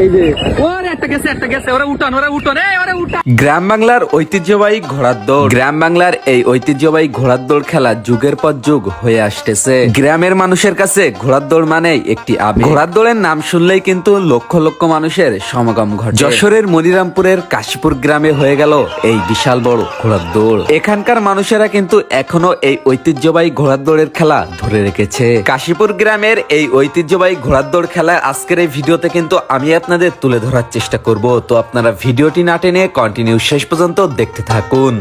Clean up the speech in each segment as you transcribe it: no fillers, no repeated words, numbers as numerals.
এই যে ওরে একটা গেছে ওরা উঠান ওরা উঠান। গ্রাম বাংলার ঐতিহ্যবাহী ঘোড়ার দৌড়। গ্রাম বাংলার এই ঐতিহ্যবাহী ঘোড়ার দৌড় খেলা যুগের পর যুগ হয়ে আসতেছে। গ্রামের মানুষের কাছে ঘোড়ার দৌড় মানে একটি আবেগ। ঘোড়ার দৌড়ের নাম শুনলেই কিন্তু লক্ষ লক্ষ মানুষের সমাগম ঘটে। যশোরের মনিরামপুরের কাশীপুর গ্রামে হয়ে গেল এই বিশাল বড় ঘোড়ার দৌড়। এখানকার মানুষেরা কিন্তু এখনো এই ঐতিহ্যবাহী ঘোড়ার দৌড়ের খেলা ধরে রেখেছে। কাশীপুর গ্রামের এই ঐতিহ্যবাহী ঘোড়ার দৌড় খেলা আজকের এই ভিডিওতে কিন্তু আমি আপনাদের তুলে ধরার চেষ্টা করব। তো আপনারা ভিডিওটি না টেনে কন্টিনিউ শেষ পর্যন্ত দেখতে থাকুন।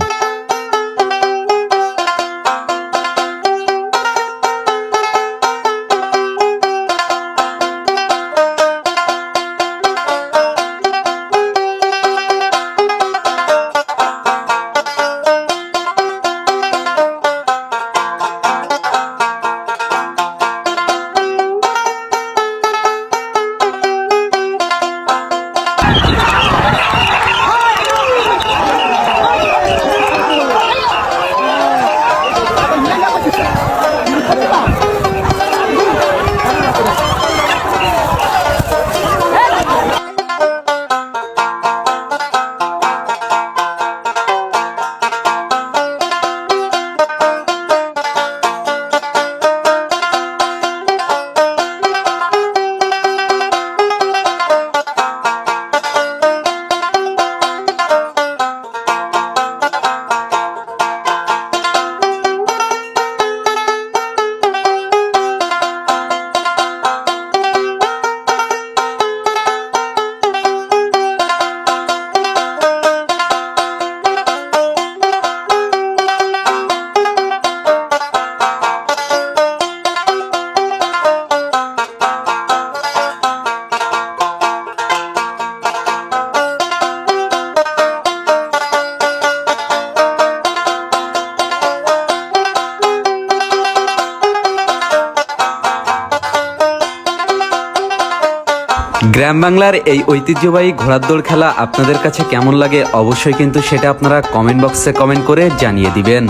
গ্রাম বাংলার এই ঐতিহ্যবাহী ঘোড়ার দৌড় খেলা আপনাদের কাছে কেমন লাগে অবশ্যই কিন্তু সেটা আপনারা কমেন্ট বক্সে কমেন্ট করে জানিয়ে দিবেন।